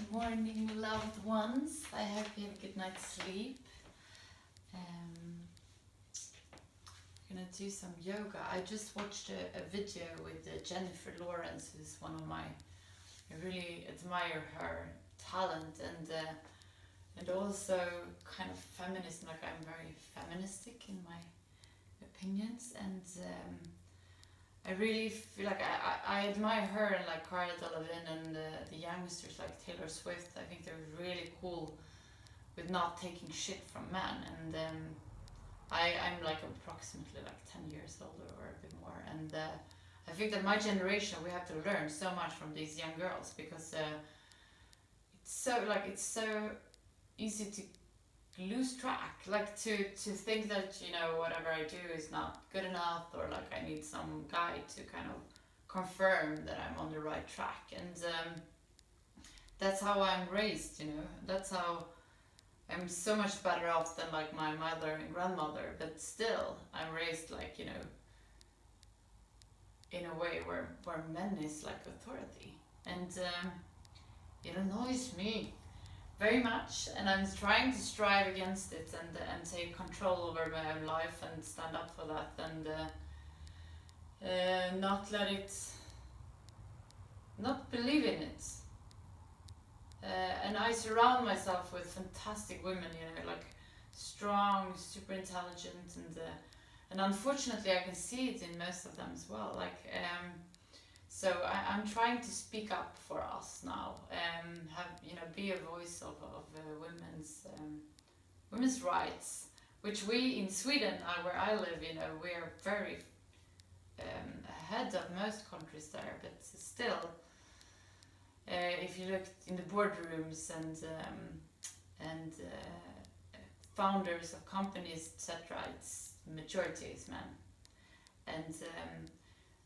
Good morning, loved ones. I hope you have a good night's sleep. I'm gonna do some yoga. I just watched a video with Jennifer Lawrence, who's one of my, I really admire her talent and also kind of feminist. Like, I'm very feministic in my opinions, and I really feel like I admire her and like Cara Delevingne and the youngsters like Taylor Swift. I think they're really cool with not taking shit from men, and I'm like approximately like 10 years older or a bit more, and I think that my generation, we have to learn so much from these young girls, because it's so easy to lose track, like to think that, you know, whatever I do is not good enough, or like I need some guy to kind of confirm that I'm on the right track. And that's how I'm raised, you know, that's how I'm so much better off than like my mother and grandmother, but still I'm raised like, you know, in a way where men is like authority, and it annoys me very much, and I'm trying to strive against it and take control over my own life and stand up for that, and not let it, not believe in it. And I surround myself with fantastic women, you know, like strong, super intelligent, and unfortunately I can see it in most of them as well. Like so I'm trying to speak up for us now, have, you know, be a voice of women's rights, which we in Sweden, where I live, you know, we are very ahead of most countries there, but still, if you look in the boardrooms and founders of companies, etc., it's majority is men,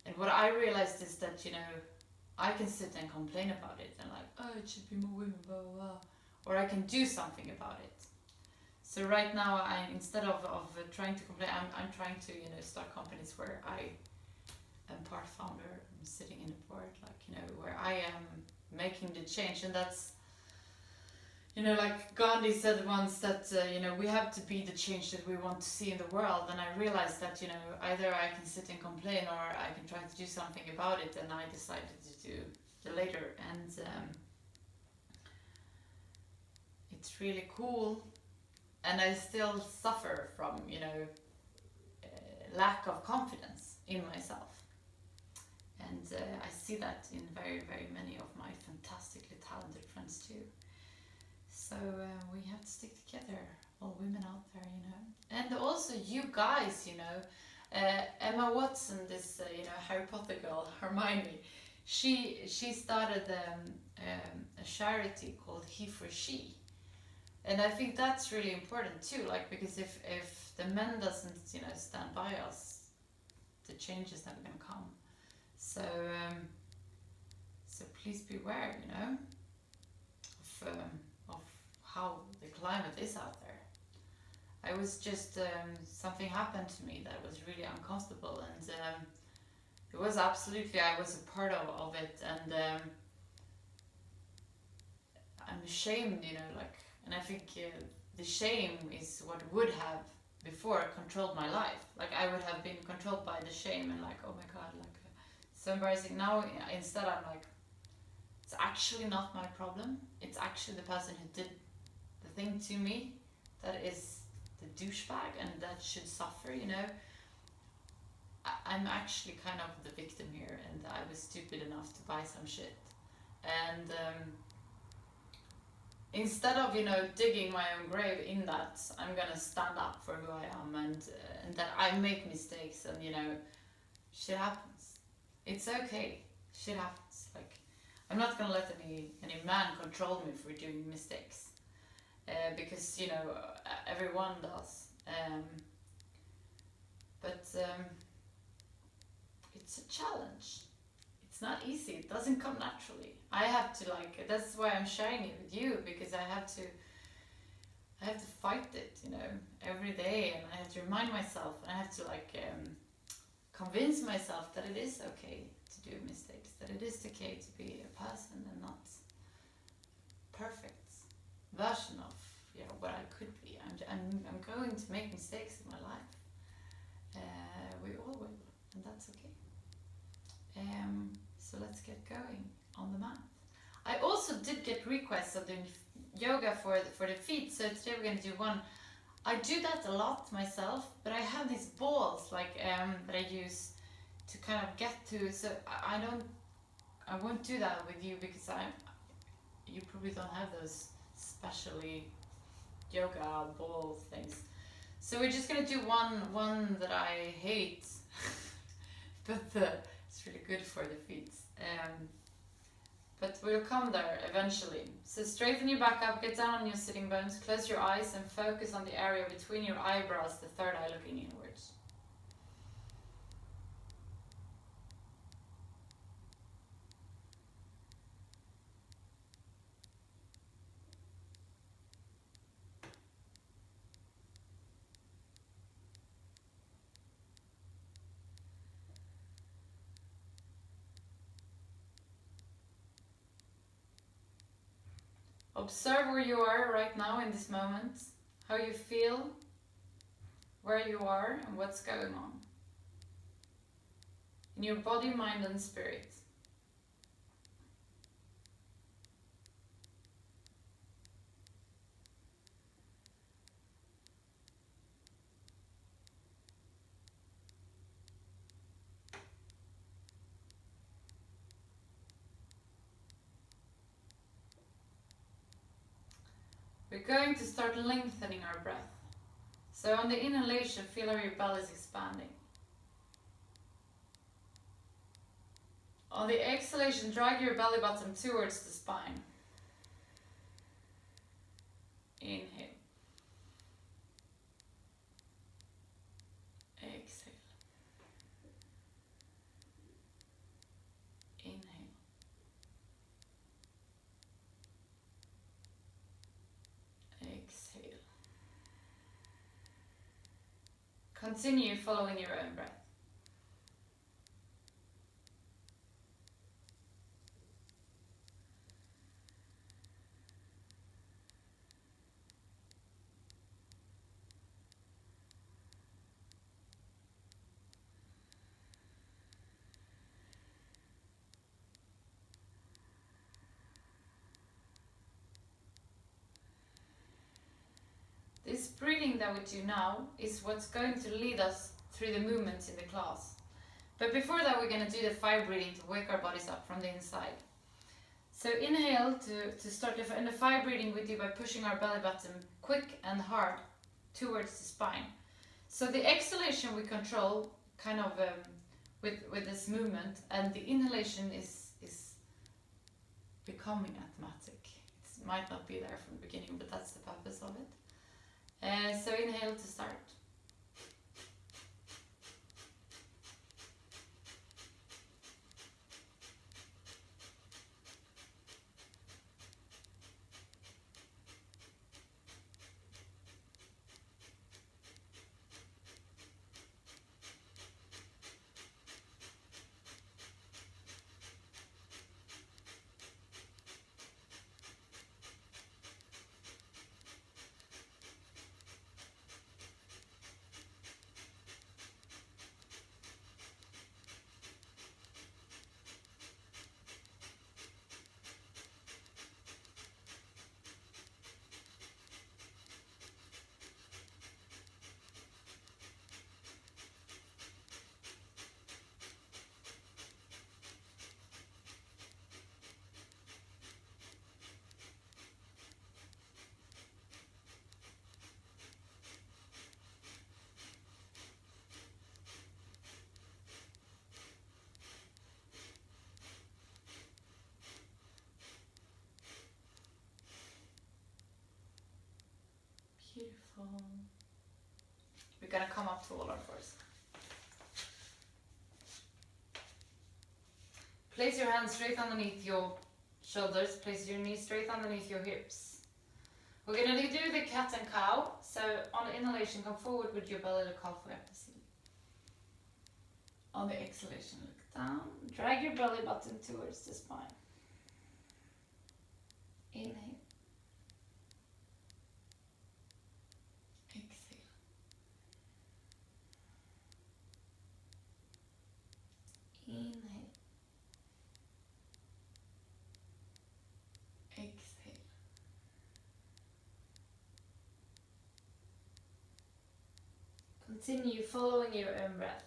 and what I realized is that, you know, I can sit and complain about it and like, oh, it should be more women, blah, blah, blah. Or I can do something about it. So right now, instead of trying to complain, I'm trying to, you know, start companies where I am part founder, I'm sitting in the board, like, you know, where I am making the change. And that's, you know, like Gandhi said once that, you know, we have to be the change that we want to see in the world. And I realized that, you know, either I can sit and complain or I can try to do something about it. And I decided to do the later. And it's really cool. And I still suffer from, you know, lack of confidence in myself. And I see that in very, very many of my fantastically talented friends too. So we have to stick together, all women out there, you know. And also you guys, you know, Emma Watson, this, you know, Harry Potter girl, Hermione, she started a charity called He for She. And I think that's really important too, like, because if the men doesn't, you know, stand by us, the change is never going to come. So, so please beware, you know, of how the climate is out there. I was just, something happened to me that was really uncomfortable, and it was absolutely, I was a part of it, and I'm ashamed, you know, like, and I think the shame is what would have before controlled my life. Like, I would have been controlled by the shame and like, oh my god, like, so embarrassing. Now instead I'm like, it's actually not my problem. It's actually the person who did the thing to me that is the douchebag and that should suffer, you know. I'm actually kind of the victim here, and I was stupid enough to buy some shit. And instead of, you know, digging my own grave in that, I'm gonna stand up for who I am, and that I make mistakes, and, you know, shit happens. It's okay. Shit happens. Like, I'm not gonna let any man control me for doing mistakes, because, you know, everyone does. But it's a challenge. It's not easy. It doesn't come naturally. I have to, like, that's why I'm sharing it with you, because I have to fight it, you know, every day, and I have to remind myself, and I have to, like, convince myself that it is okay to do mistakes, that it is okay to be a person and not to make mistakes in my life. We all will, and that's okay. So let's get going on the mat. I also did get requests of doing yoga for the feet, so today we're going to do one. I do that a lot myself, but I have these balls like that I use to kind of get to. So I won't do that with you because you probably don't have those specially yoga ball things. So we're just gonna do one that I hate, but it's really good for the feet. But we'll come there eventually. So straighten your back up, get down on your sitting bones, close your eyes and focus on the area between your eyebrows, the third eye looking inwards. Observe where you are right now in this moment, how you feel, where you are and what's going on in your body, mind and spirit. We're going to start lengthening our breath. So on the inhalation, feel how your belly is expanding. On the exhalation, drag your belly button towards the spine. Inhale. Exhale. Inhale. Exhale. Continue following your own breath. This breathing that we do now is what's going to lead us through the movements in the class. But before that, we're going to do the fire breathing to wake our bodies up from the inside. So inhale to start and the fire breathing we do by pushing our belly button quick and hard towards the spine. So the exhalation we control kind of with this movement, and the inhalation is becoming automatic. It might not be there from the beginning, but that's the purpose of it. So inhale to start. Beautiful. We're going to come up to all our fours. Place your hands straight underneath your shoulders. Place your knees straight underneath your hips. We're going to do the cat and cow. So on the inhalation, come forward with your belly, look halfway up the ceiling. On the exhalation, look down. Drag your belly button towards the spine. Inhale. Exhale. continue following your own breath.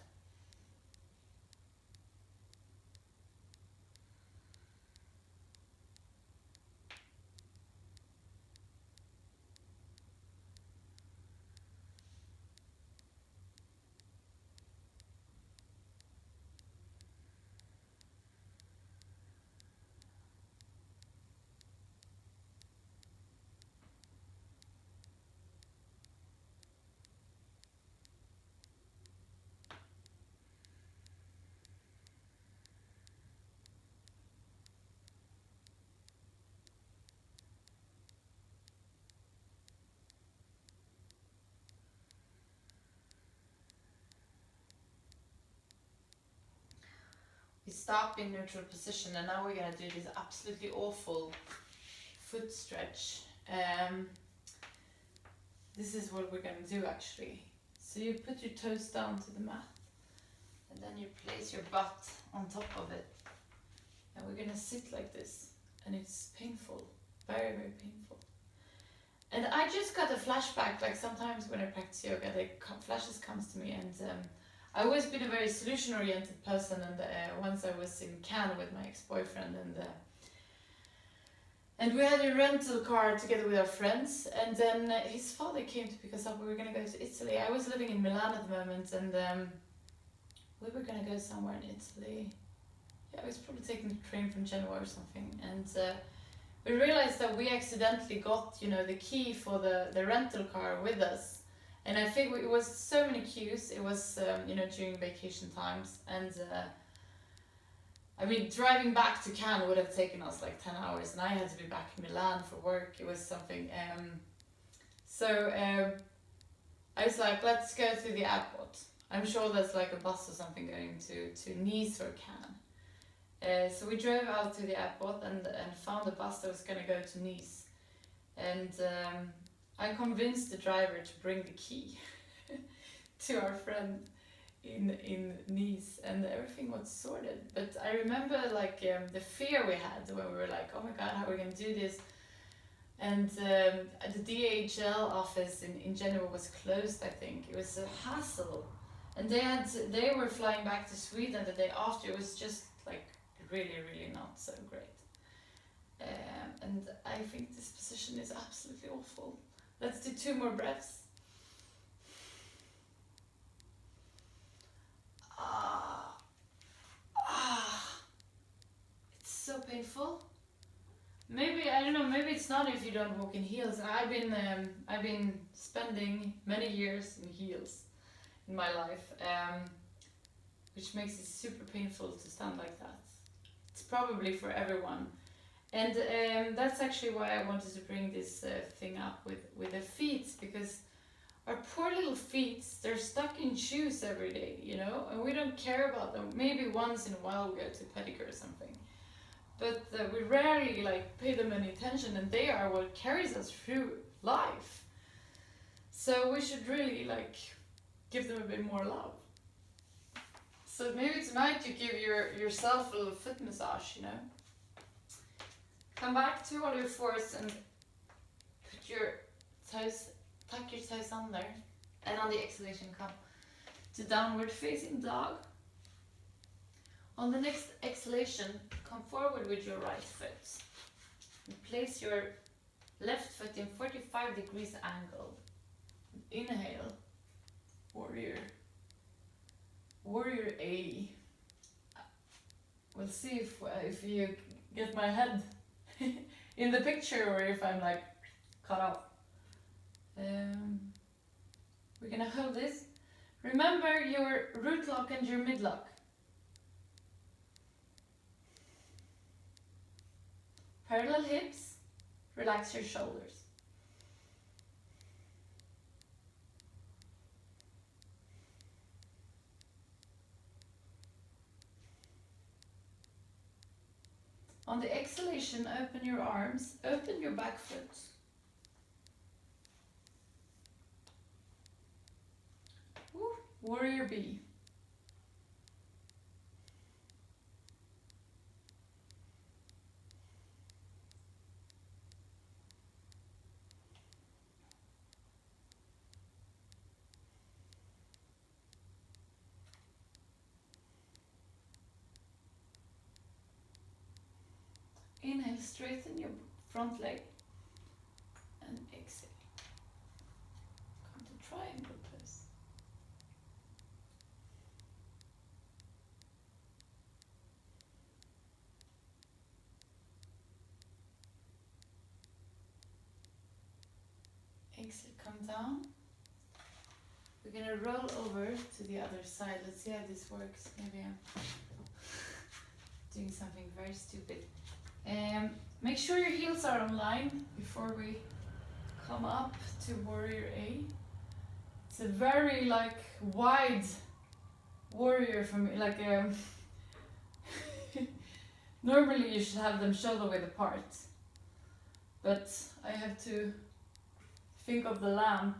We stop in neutral position, and now we're gonna do this absolutely awful foot stretch. This is what we're gonna do actually. So you put your toes down to the mat, and then you place your butt on top of it. And we're gonna sit like this, and it's painful, very, very painful. And I just got a flashback, like sometimes when I practice yoga, flashes comes to me, and I've always been a very solution-oriented person, and once I was in Cannes with my ex-boyfriend, and we had a rental car together with our friends, and then his father came to pick us up. We were gonna go to Italy. I was living in Milan at the moment, and we were gonna go somewhere in Italy. Yeah, I was probably taking the train from Genoa or something, and we realized that we accidentally got, the key for the rental car with us. And I think it was so many queues. It was, during vacation times. And driving back to Cannes would have taken us like 10 hours. And I had to be back in Milan for work. It was something. I was like, let's go to the airport. I'm sure there's like a bus or something going to Nice or Cannes. So we drove out to the airport and found a bus that was going to go to Nice. And I convinced the driver to bring the key to our friend in Nice, and everything was sorted. But I remember the fear we had when we were like, oh my god, how are we going to do this? And the DHL office in Genoa was closed, I think. It was a hassle. And they were flying back to Sweden the day after. It was just like really, really not so great. And I think this position is absolutely awful. Let's do 2 more breaths. It's so painful. Maybe, I don't know, maybe it's not if you don't walk in heels. I've been spending many years in heels in my life, which makes it super painful to stand like that. It's probably for everyone. And that's actually why I wanted to bring this thing up with the feet, because our poor little feet, they're stuck in shoes every day, and we don't care about them. Maybe once in a while we go to pedicure or something, but we rarely pay them any attention, and they are what carries us through life. So we should really give them a bit more love. So maybe tonight you give yourself a little foot massage, Come back to all your fours and put your toes, tuck your toes under, and on the exhalation come to downward facing dog. On the next exhalation, come forward with your right foot and place your left foot in 45 degrees angle. Inhale, warrior A. We'll see if you get my head in the picture, or if I'm cut off. We're gonna hold this. Remember your root lock and your mid lock. Parallel hips, relax your shoulders. On the exhalation, open your arms, open your back foot. Woo. Warrior B. Inhale, straighten your front leg. And exhale. Come to triangle pose. Exhale, come down. We're gonna roll over to the other side. Let's see how this works. Maybe I'm doing something very stupid. Make sure your heels are on line before we come up to warrior A. It's a very like wide warrior for me. Like normally you should have them shoulder width apart, but I have to think of the lamp.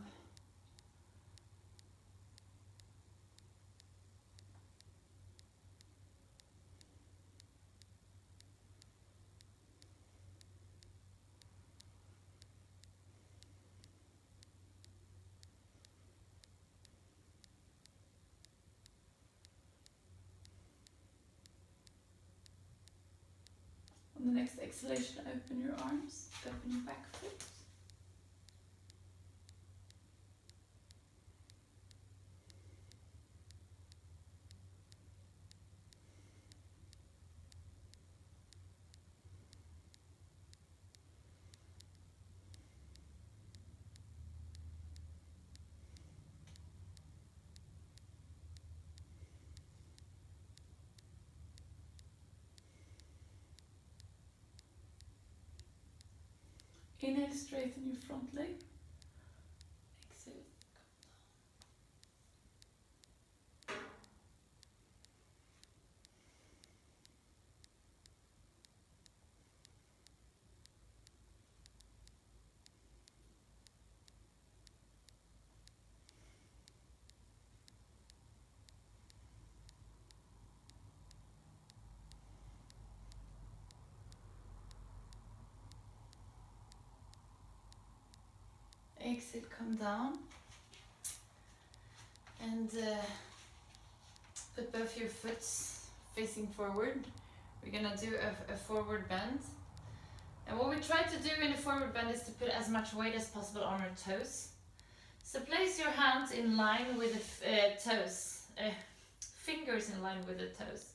On the next exhalation, open your arms, open your back foot. Inhale, straighten your front leg. Exhale, exhale, come down. And put both your foot facing forward. We're gonna do a forward bend. And what we try to do in a forward bend is to put as much weight as possible on our toes. So place your hands in line with the toes, fingers in line with the toes.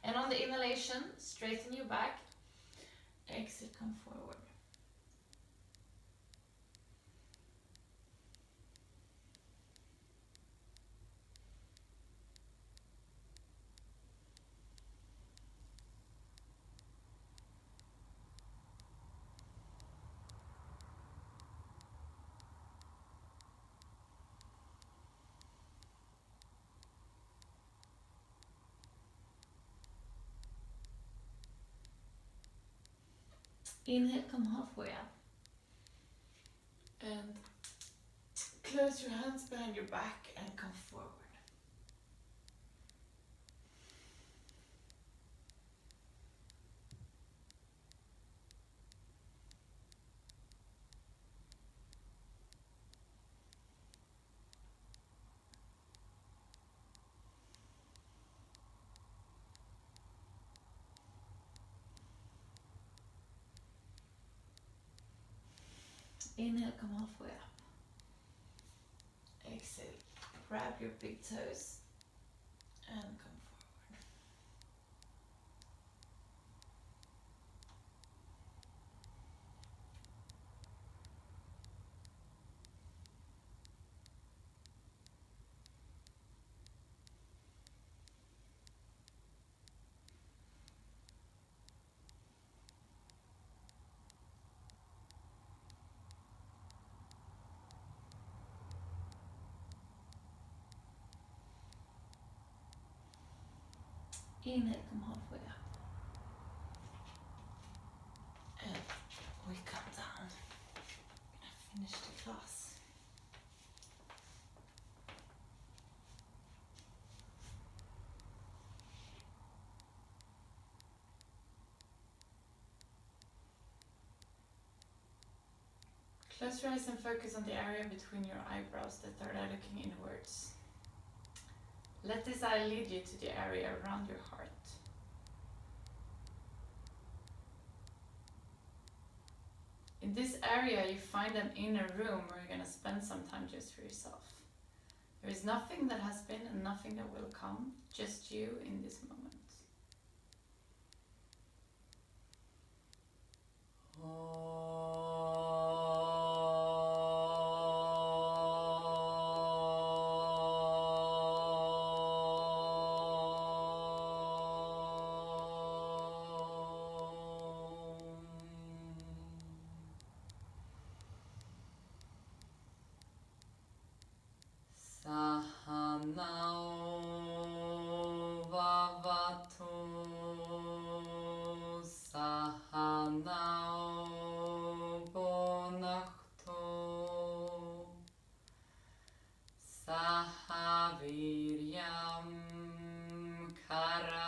And on the inhalation, straighten your back. Exhale, come forward. Inhale, come halfway up. And close your hands behind your back and come forward. Inhale, come halfway up. Exhale, grab your big toes and come forward. Inhale, come halfway up. And we come down. Finish the class. Close your eyes and focus on the area between your eyebrows, the third eye looking inwards. Let this eye lead you to the area around your heart. In this area, you find an inner room where you're gonna spend some time just for yourself. There is nothing that has been and nothing that will come, just you in this moment. Sahanao vavato, sahanao bonakto, sahaviryam karavavahai,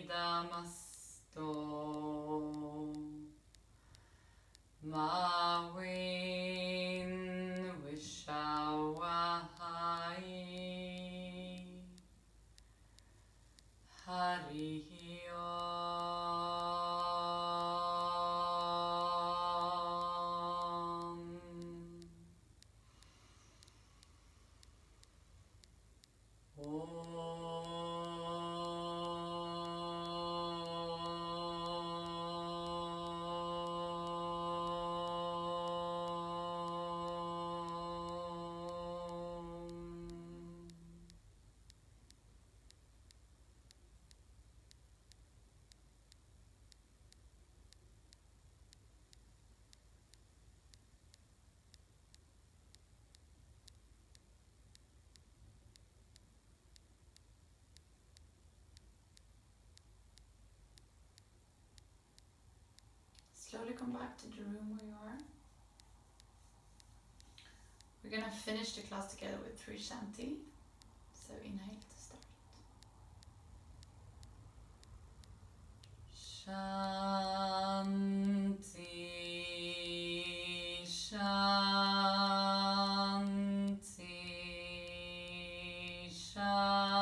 Damasto Mawin Wishawahai Harihiyam. Slowly come back to the room where you are. We're gonna finish the class together with 3 shanti. So inhale to start. Shanti, shanti, shanti.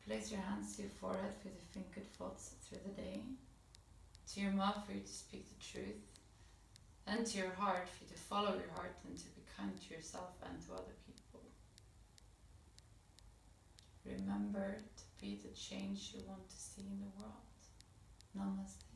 Place your hands to your forehead for you to think good thoughts through the day. To your mouth for you to speak the truth. And to your heart for you to follow your heart and to be kind to yourself and to other people. Remember to be the change you want to see in the world. Namaste.